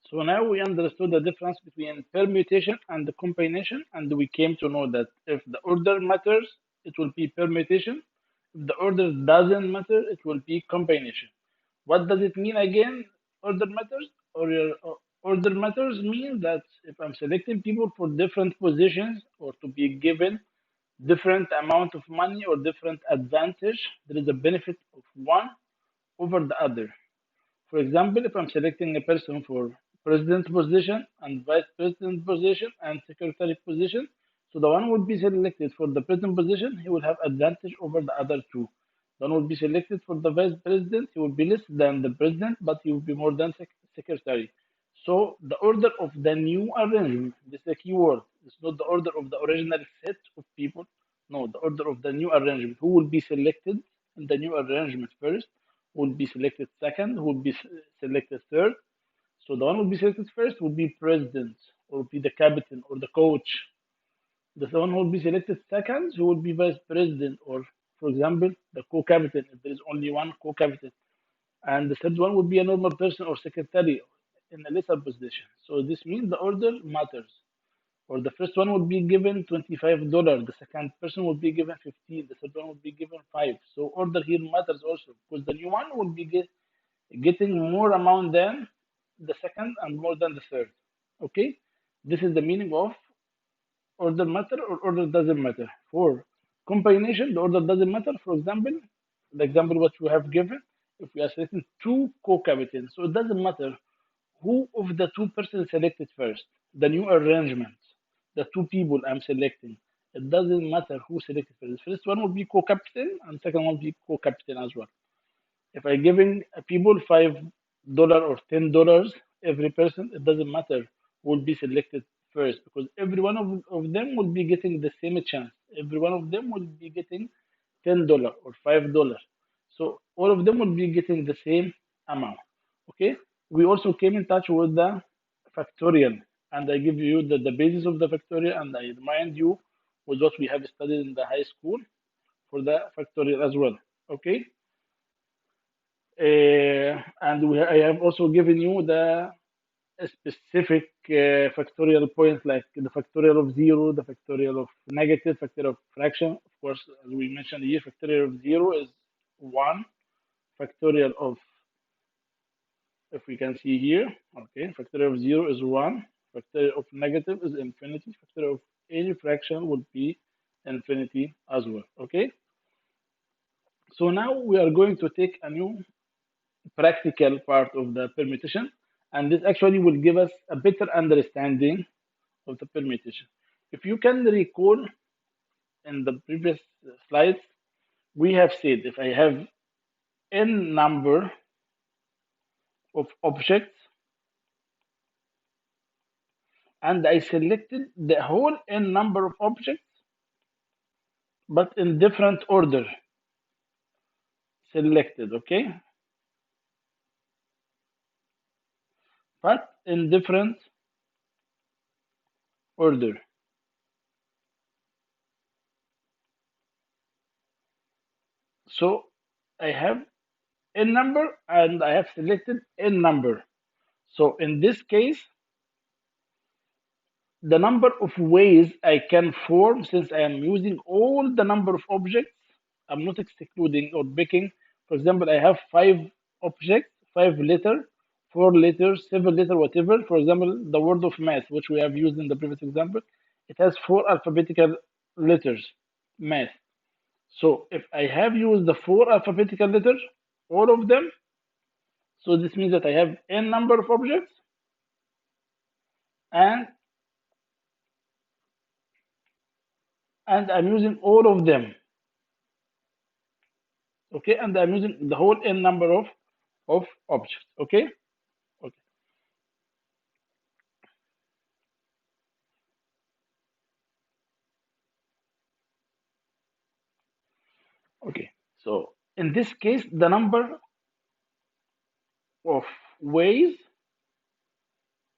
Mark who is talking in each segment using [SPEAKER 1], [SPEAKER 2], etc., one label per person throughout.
[SPEAKER 1] So now we understood the difference between permutation and the combination, and we came to know that if the order matters, it will be permutation. If the order doesn't matter, it will be combination. What does it mean again? Order matters, or your order matters mean that if I'm selecting people for different positions or to be given different amount of money or different advantage, there is a benefit of one over the other. For example, if I'm selecting a person for president position and vice president position and secretary position, so the one would be selected for the president position, he will have advantage over the other two. The one would be selected for the vice president, he will be less than the president, but he will be more than secretary. So the order of the new arrangement, this is a key word. It's not the order of the original set of people. No, the order of the new arrangement. Who will be selected in the new arrangement first? Will be selected second, will be selected third. So the one will be selected first will be president or be the captain or the coach. The one who will be selected second who will be vice president or, for example, the co-captain if there is only one co-captain. And the third one would be a normal person or secretary in a lesser position. So this means the order matters. Or the first one would be given $25, the second person would be given 15, the third one would be given 5. So order here matters also because the new one will be getting more amount than the second and more than the third. Okay, this is the meaning of order matter or order doesn't matter. For combination, the order doesn't matter. For example, the example what we have given, if we are selecting two co-captains, so it doesn't matter who of the two persons selected first. The new arrangement, the two people I'm selecting, it doesn't matter who selected first. The first one will be co-captain and second one will be co-captain as well. If I giving people $5 or $10 every person, it doesn't matter who will be selected first because every one of them will be getting the same chance. Every one of them will be getting $10 or $5. So all of them will be getting the same amount. Okay. We also came in touch with the factorial, and I give you the basis of the factorial, and I remind you with what we have studied in the high school for the factorial as well. Okay. I have also given you the specific factorial points like the factorial of zero, the factorial of negative, factorial of fraction. Of course, as we mentioned here, factorial of zero is 1. Factorial of, if we can see here, okay, factorial of 0 is 1. Factorial of negative is infinity. Factorial of any fraction would be infinity as well. Okay. So now we are going to take a new practical part of the permutation, and this actually will give us a better understanding of the permutation. If you can recall in the previous slides, we have said if I have n number of objects and I selected the whole n number of objects but in different order selected, okay, but in different order. So I have n number and I have selected n number. So in this case, the number of ways I can form, since I am using all the number of objects, I'm not excluding or picking. For example, I have 5 objects, 5 letter, 4 letters, 7 letter, whatever. For example, the word of math, which we have used in the previous example, it has 4 alphabetical letters, math. So if I have used the 4 alphabetical letters, all of them, so this means that I have n number of objects and I'm using all of them. Okay, and I'm using the whole n number of objects. Okay. Okay. Okay. So in this case, the number of ways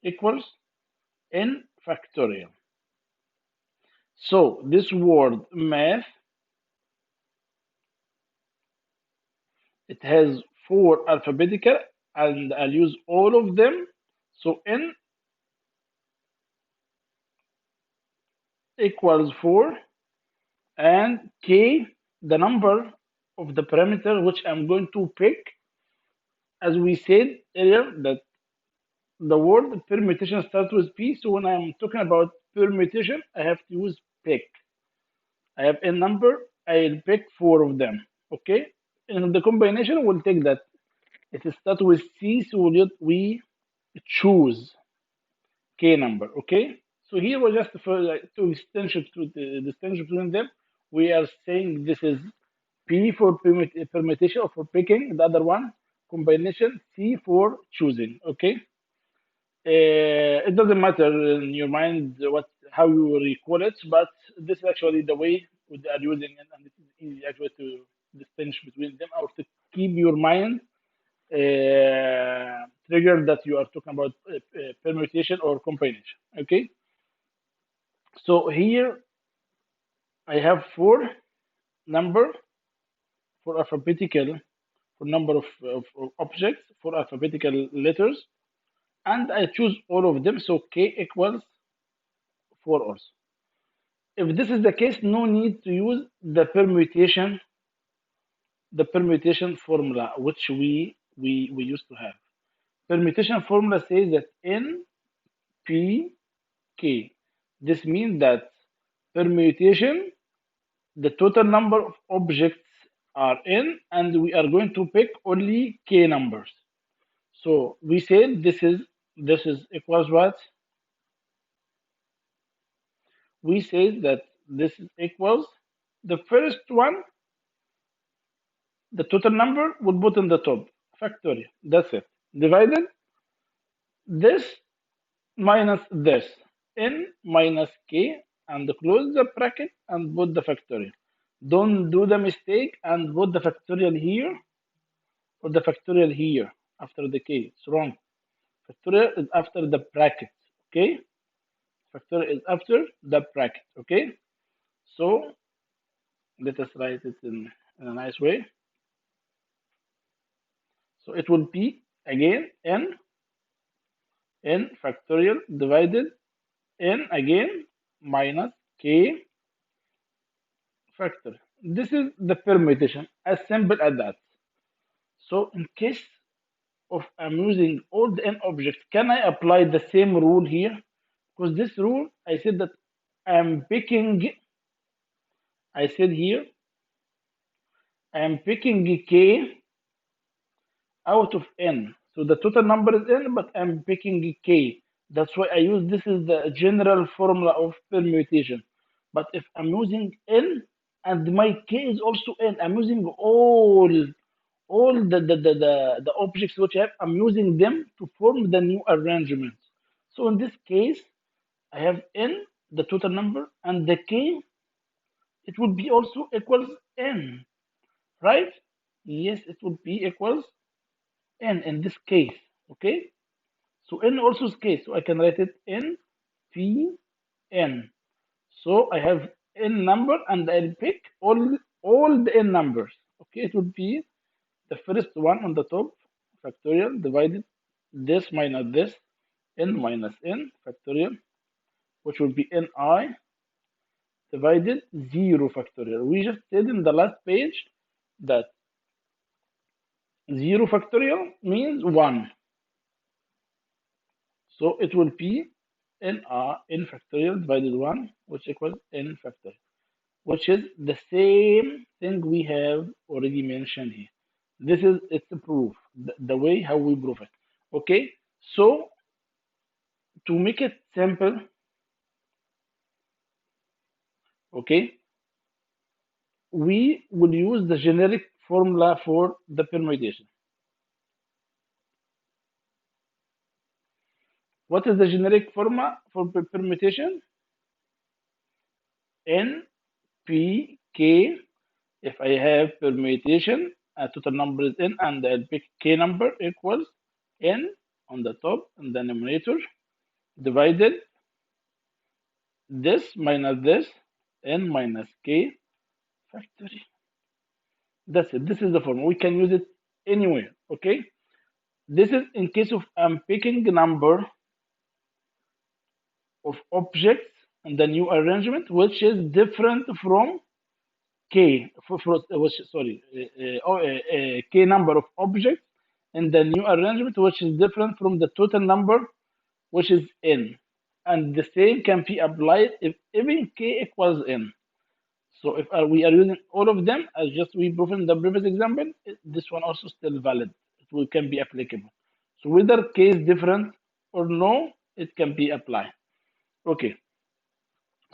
[SPEAKER 1] equals n factorial. So this word math, it has 4 alphabetical, and I'll use all of them. So n equals 4, and k, the number of the parameter which I'm going to pick. As we said earlier, that the word permutation starts with P. So when I'm talking about permutation, I have to use pick. I have a number, I'll pick 4 of them. Okay? In the combination, we'll take that. It starts with C, so we choose K number. Okay? So here we're just for to distinguish between them. We are saying this is P for permutation or for picking, the other one combination, C for choosing. Okay? It doesn't matter in your mind what how you recall it, but this is actually the way we are using it, and it is easy actually to distinguish between them or to keep your mind triggered that you are talking about permutation or combination. Okay, so here I have 4 number for alphabetical for number of objects for alphabetical letters, and I choose all of them. So k equals 4 also. If this is the case, no need to use the permutation formula which we used to have. Permutation formula says that n p k. This means that permutation, the total number of objects are n, and we are going to pick only k numbers. So we said this is equals what? We said that this is equals the first one. The total number will put in the top factorial. That's it. Divided this minus this, n minus k, and close the bracket and put the factorial. Don't do the mistake and put the factorial here or the factorial here after the k. It's wrong. Factorial is after the bracket. Okay? Factorial is after the bracket. Okay? So let us write it in a nice way. So it will be again n factorial divided n again minus k factor. This is the permutation, as simple as that. So in case of I'm using all the n objects, can I apply the same rule here? Because this rule, I said that I'm picking, I said here, I'm picking k out of n. So the total number is n, but I'm picking k. That's why I use this is the general formula of permutation. But if I'm using n and my k is also n, I'm using all the objects which I have, I'm using them to form the new arrangement. So in this case, I have n, the total number, and the k, it would be also equals n, right? Yes, it would be equals n in this case. Okay, so n also is case, so I can write it n p n. So I have n number and I'll pick all the n numbers. Okay, it would be the first one on the top factorial divided this minus this n minus n factorial, which will be ni divided 0 factorial. We just said in the last page that 0 factorial means 1. So it will be n factorial divided 1, which equals n factorial, which is the same thing we have already mentioned here. This is its proof, the way how we prove it. Okay, so to make it simple, okay, we will use the generic formula for the permutation. What is the generic formula for permutation? N P K. If I have permutation, a total number is n, and I'll pick k number equals n on the top and the numerator divided this minus this n minus k factory. That's it. This is the formula. We can use it anywhere. Okay. This is in case of I'm picking number of objects in the new arrangement, which is different from k, k number of objects in the new arrangement, which is different from the total number, which is n. And the same can be applied if even k equals n. So if we are using all of them as just we proved in the previous example, this one also still valid. It will, can be applicable. So whether k is different or no, it can be applied. Okay.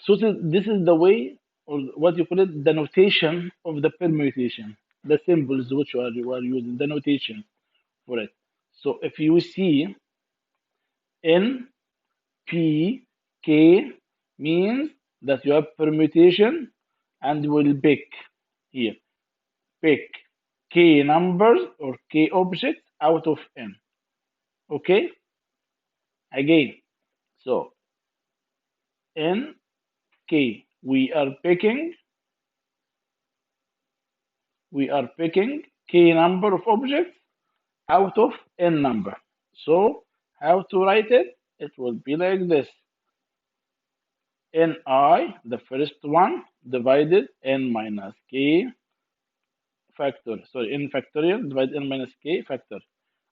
[SPEAKER 1] So this is the way, or what you call it, the notation of the permutation, the symbols which you are using, the notation for it. So if you see N, P, K means that you have permutation and will pick here. Pick K numbers or K objects out of N. Okay? Again, so N, K, we are picking K number of objects out of N number. So how to write it? It will be like this. Ni, the first one, divided N minus K factor. Sorry, N factorial divided N minus K factor.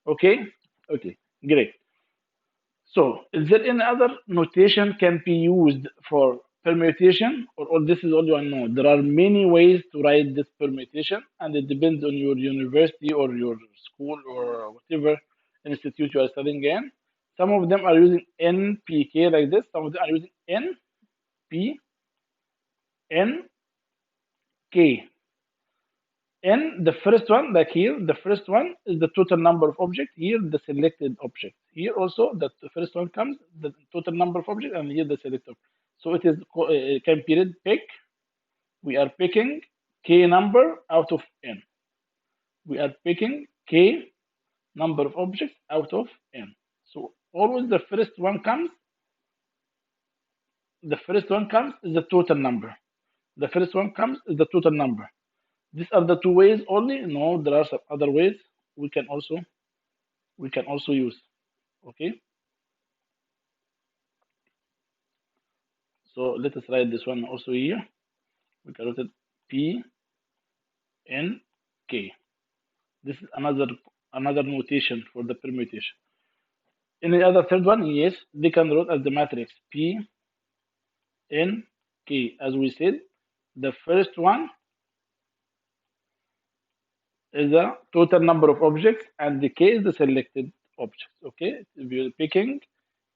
[SPEAKER 1] Okay? Okay, great. So is there any other notation can be used for permutation, or this is only one? No, there are many ways to write this permutation, and it depends on your university or your school or whatever institute you are studying in. Some of them are using NPK like this. Some of them are using NPNK. N, the first one, like here, the first one is the total number of objects. Here, the selected object. Here also, the first one comes the total number of objects, and here the selected. So it is can be read pick. We are picking k number out of n. We are picking k number of objects out of n. So always the first one comes. The first one comes is the total number. The first one comes is the total number. These are the two ways only. No, there are some other ways we can also use. Okay. So let us write this one also here. We can write it P N K. This is another notation for the permutation. Any other third one? Yes, they can write as the matrix P N K. As we said, the first one is the total number of objects, and the k is the selected objects. Okay, we are picking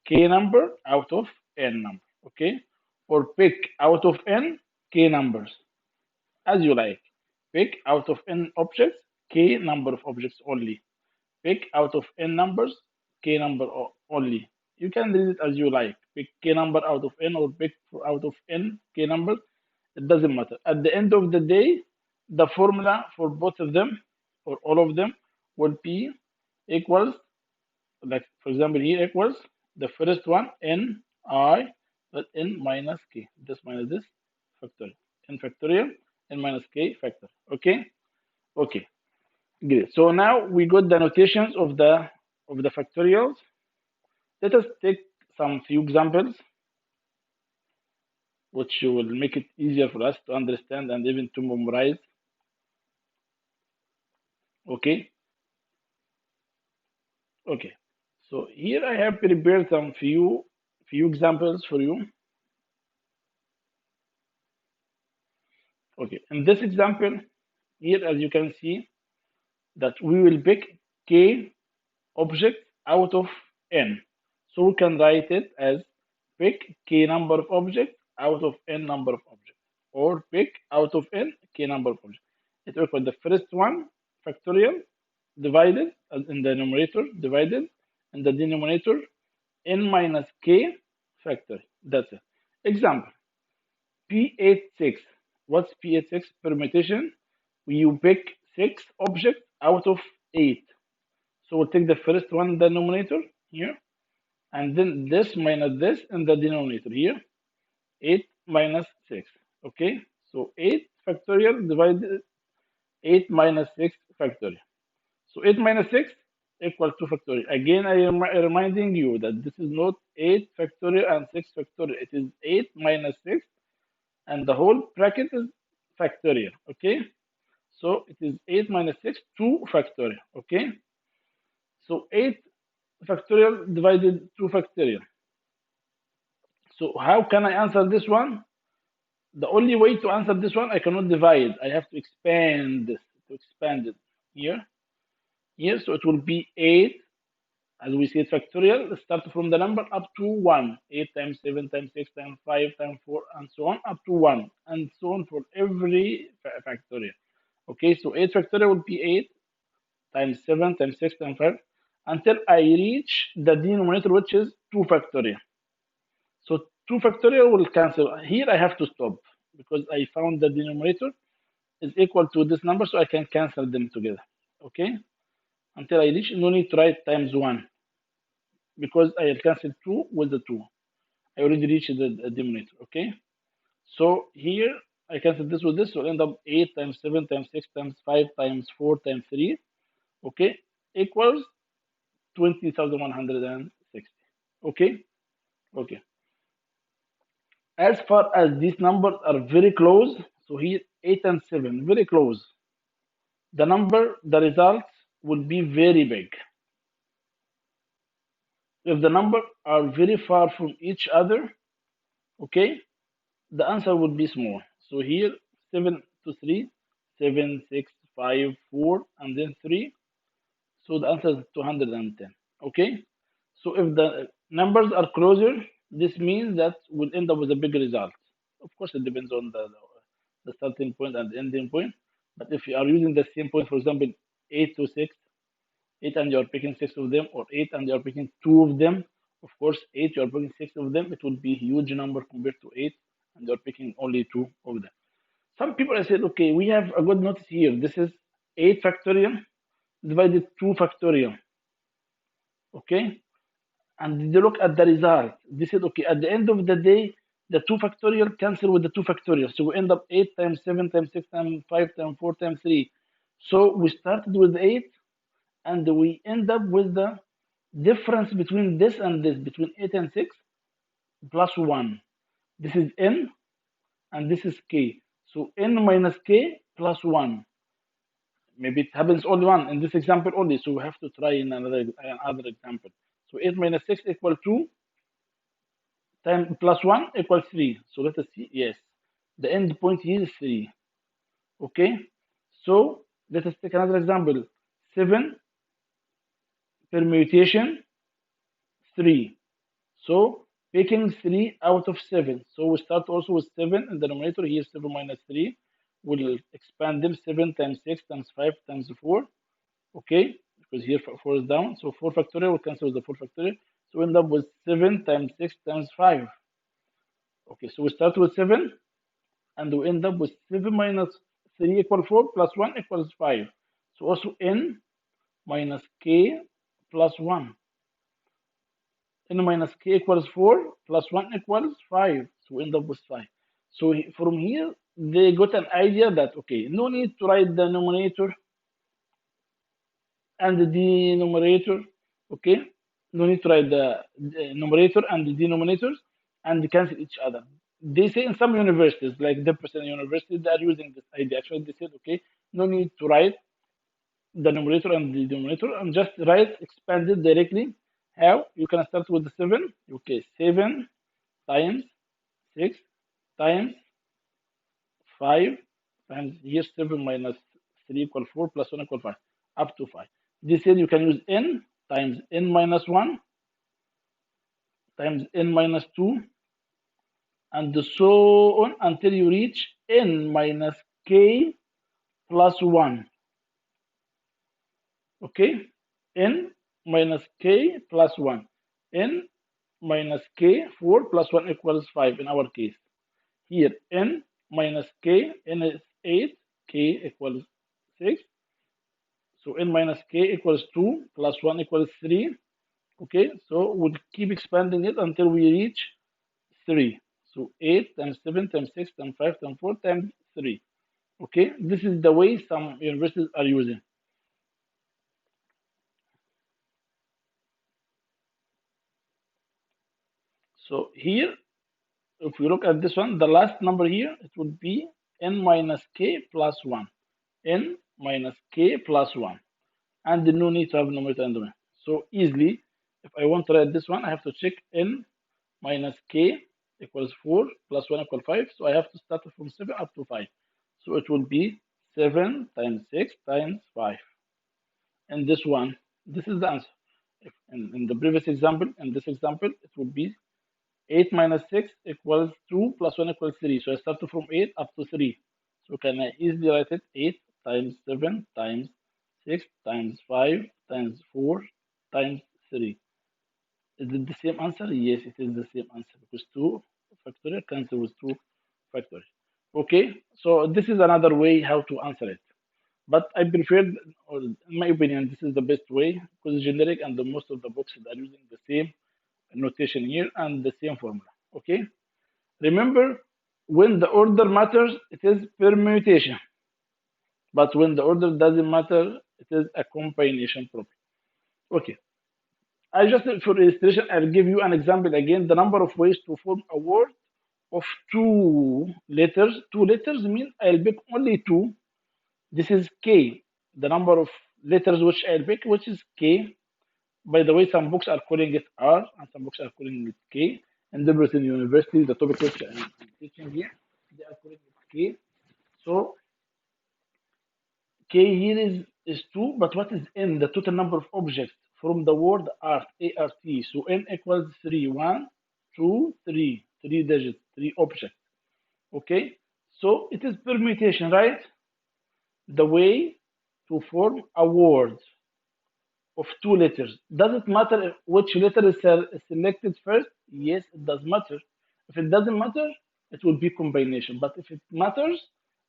[SPEAKER 1] k number out of n number. Okay, or pick out of n k numbers, as you like. Pick out of n objects k number of objects only. Pick out of n numbers k number only. You can read it as you like. Pick k number out of n or pick out of n k numbers. It doesn't matter. At the end of the day, the formula for both of them or all of them will be equals, like for example here, equals the first one n I but n minus k, this minus this factorial, n factorial, n minus k factor. Okay, okay, great. So now we got the notations of the factorials. Let us take some few examples which will make it easier for us to understand and even to memorize. Okay. Okay. So here I have prepared some few examples for you. Okay. In this example, here as you can see that we will pick k objects out of n. So we can write it as pick k number of objects out of n number of objects, or pick out of n k number of objects. It equals the first one factorial divided in the numerator, divided in the denominator, n minus k factor. That's it. Example P86. What's P86? Permutation. You pick 6 objects out of 8. So we'll take the first one in the denominator here, and then this minus this in the denominator here. 8 minus 6. Okay, so 8 factorial divided 8 minus 6 factorial. So 8 minus 6 equal 2 factorial. Again, I am reminding you that this is not 8 factorial and 6 factorial. It is 8 minus 6, and the whole bracket is factorial. Okay, so it is 8 minus 6, 2 factorial. Okay, so 8 factorial divided 2 factorial. So how can I answer this one? The only way to answer this one, I cannot divide. I have to expand this, to expand it here. Here, so it will be 8, as we see it factorial, start from the number up to 1. 8 times 7 times 6 times 5 times 4, and so on, up to 1, and so on for every factorial. Okay, so 8 factorial will be 8 times 7 times 6 times 5, until I reach the denominator, which is 2 factorial. So 2 factorial will cancel. Here I have to stop because I found the denominator is equal to this number, so I can cancel them together. Okay, until I reach, no need to write times 1 because I will cancel 2 with the 2. I already reached the denominator. Okay, so here I cancel this with this, so I'll end up 8 times 7 times 6 times 5 times 4 times 3. Okay, equals 20,160. Okay, okay. As far as these numbers are very close, so here 8 and 7, very close. The results will be very big. If the numbers are very far from each other, okay, the answer would be small. So here 7 to 3, 7, 6, 5, 4, and then 3. So the answer is 210. Okay, so if the numbers are closer, this means that we'll end up with a big result. Of course, it depends on the starting point and the ending point. But if you are using the same point, for example, 8 to 6, 8 and you're picking 6 of them, or 8 and you're picking 2 of them, of course, 8 you're picking 6 of them, it will be a huge number compared to 8 and you're picking only 2 of them. Some people I said, okay, we have a good notice here. This is 8 factorial divided 2 factorial. Okay, and they look at the result. They said, okay, at the end of the day, the 2 factorial cancel with the 2 factorial. So we end up 8 times 7 times 6 times 5 times 4 times 3. So we started with 8, and we end up with the difference between this and this, between 8 and 6, plus 1. This is n, and this is k. So n minus k plus 1. Maybe it happens only one in this example only, so we have to try in another example. So 8 minus 6 equal 2, times plus 1 equals 3. So let us see. Yes, the end point here is 3. Okay, so let us take another example. 7 permutation 3. So picking 3 out of 7. So we start also with 7 in the denominator. Here 7 minus 3. We'll expand them. 7 times 6 times 5 times 4. Okay, because here 4 is down. So 4 factorial will cancel with the 4 factorial. So we end up with 7 times 6 times 5. Okay, so we start with 7 and we end up with 7 minus 3 equals 4 plus 1 equals 5. So also n minus k plus 1. N minus k equals 4 plus 1 equals 5. So we end up with 5. So from here, they got an idea that, okay, no need to write the numerator and the denominator. Okay, no need to write the numerator and the denominators and cancel each other. They say in some universities, like Debrecen University, they are using this idea. Actually, they said, okay, no need to write the numerator and the denominator, and just write expanded directly. How? You can start with the 7. Okay, 7 times 6 times 5 times here 7 minus 3 equal 4 plus 1 equal 5 up to 5. They said you can use n times n minus 1 times n minus 2 and so on until you reach n minus k plus 1. Okay, n minus k plus 1. N minus k, 4 plus 1 equals 5 in our case. Here, n minus k, n is 8, k equals 6. So n minus k equals 2 plus 1 equals 3. Okay, so we'll keep expanding it until we reach 3. So 8 times 7 times 6 times 5 times 4 times 3. Okay, this is the way some universities are using. So here, if we look at this one, the last number here, it would be n minus k plus 1. N minus k plus 1. And no need to have numerator and denominator. So easily, if I want to write this one, I have to check n minus k equals 4 plus 1 equals 5. So I have to start from 7 up to 5. So it will be 7 times 6 times 5. And this one, this is the answer. If in the previous example, in this example, it would be 8 minus 6 equals 2 plus 1 equals 3. So I start from 8 up to 3. So can I easily write it 8 times 7 times 6 times 5 times 4 times 3. Is it the same answer? Yes, it is the same answer because 2 factorial cancel with 2 factorial. Okay, so this is another way how to answer it. But I prefer, or in my opinion, this is the best way because it's generic and the most of the books are using the same notation here and the same formula. Okay, remember when the order matters, it is permutation. But when the order doesn't matter, it is a combination problem. Okay, I just for illustration, I'll give you an example again. The number of ways to form a word of two letters. Two letters mean I'll pick only two. This is K, the number of letters which I'll pick, which is K. By the way, some books are calling it R and some books are calling it K. In Debrecen University, the topic which I'm teaching here, they are calling it K. So K here is 2, but what is N? The total number of objects from the word art, A-R-T. So N equals 3. 1, 2, 3. 3 digits, 3 objects. Okay? So it is permutation, right? The way to form a word of two letters. Does it matter which letter is selected first? Yes, it does matter. If it doesn't matter, it will be combination. But if it matters,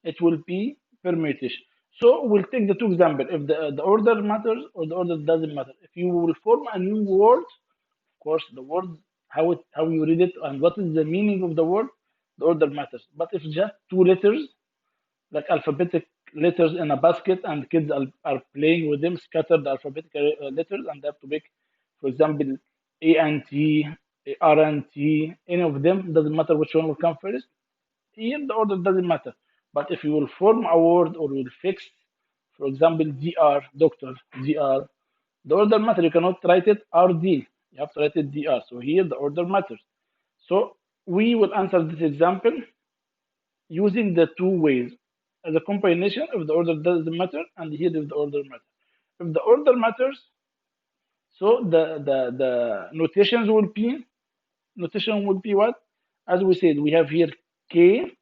[SPEAKER 1] it will be permutation. So we'll take the two examples. If the order matters or the order doesn't matter. If you will form a new word, of course, the word, how you read it and what is the meaning of the word, the order matters. But if just two letters, like alphabetic letters in a basket and kids are playing with them, scattered alphabetic letters, and they have to pick, for example, A and T, R and T, any of them, doesn't matter which one will come first. Here, the order doesn't matter. But if you will form a word or will fix, for example, DR, doctor, DR, the order matters. You cannot write it RD. You have to write it DR. So here, the order matters. So we will answer this example using the two ways as a combination if the order doesn't matter and here if the order matters. If the order matters, so the notation will be what? As we said, we have here k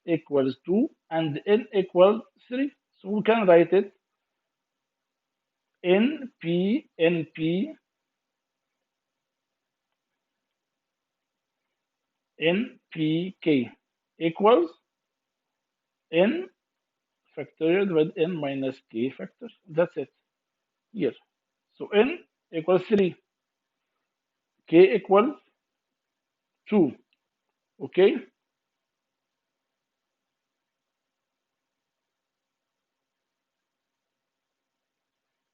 [SPEAKER 1] equals 2 and n equals 3. So we can write it np npk equals n factorial divided n minus k factor. That's it here. So n equals 3, k equals 2. Okay.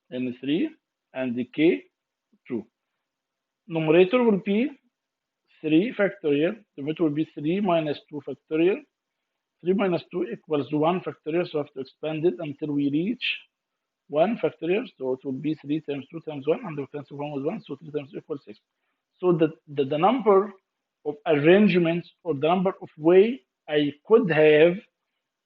[SPEAKER 1] N 3 and the k 2. Numerator will be 3 factorial. Numerator will be 3 minus 2 factorial. 3 minus 2 equals 1 factorial. So I have to expand it until we reach 1 factorial. So it will be 3 times 2 times 1, and the cancel 1 with 1. So 3 times 2 equals 6. So the number of arrangements or the number of way I could have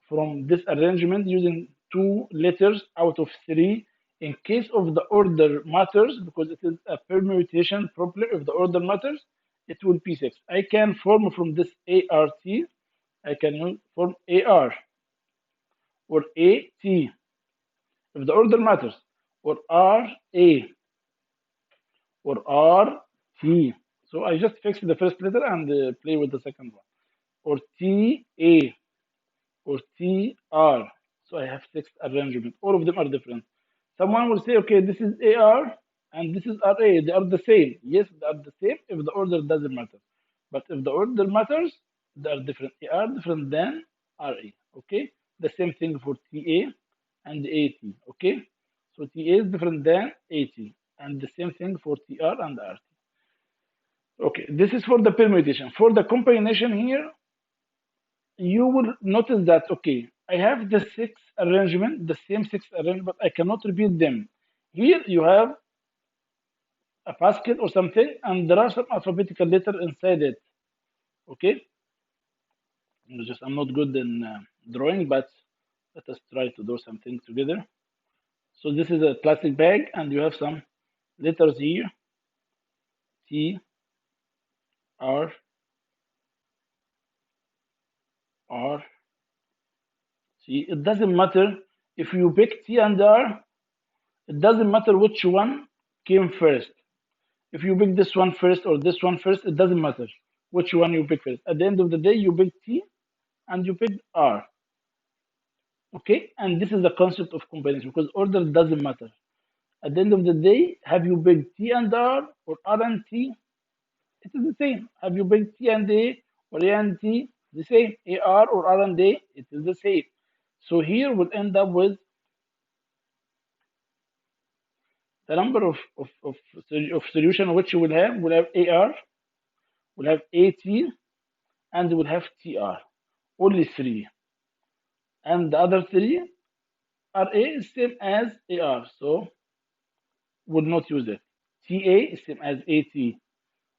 [SPEAKER 1] from this arrangement using two letters out of 3 in case of the order matters, because it is a permutation problem. If the order matters, it will be 6. I can form from this ART, I can form AR or AT if the order matters, or RA or RT. So I just fix the first letter and play with the second one, or TA or TR. So I have 6 arrangements. All of them are different. Someone will say, okay, this is AR and this is RA. They are the same. Yes, they are the same if the order doesn't matter. But if the order matters, they are different. AR different than RA. Okay? The same thing for TA and AT. Okay? So TA is different than AT. And the same thing for TR and RT. Okay, this is for the permutation. For the combination here, you will notice that, okay, I have the six arrangement, the same six arrangement, but I cannot repeat them. Here you have a basket or something, and there are some alphabetical letter inside it. Okay, I'm not good in drawing, but let us try to do something together. So this is a plastic bag, and you have some letters here: T, R, R, C. It doesn't matter if you pick T and R. It doesn't matter which one came first. If you pick this one first or this one first, it doesn't matter which one you pick first. At the end of the day, you pick T and you pick R. Okay, and this is the concept of combination because order doesn't matter. At the end of the day, have you picked T and R or R and T? It is the same. Have you picked T and A or A and T? The same. AR or R and A, it is the same. So here we'll end up with the number of solution which you will have AR, will have AT, and will have TR. Only three. And the other three are A is same as AR, so would not use it. TA is same as AT.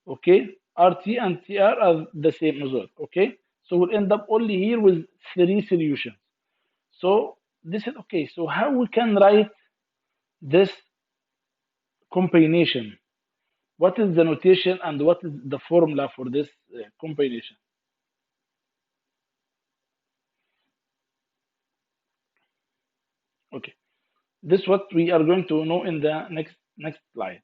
[SPEAKER 1] Okay, RT and TR are the same as well. Okay, so we'll end up only here with three solutions. So this is okay. So how we can write this combination? What is the notation and what is the formula for this combination? Okay, this is what we are going to know in the next slide.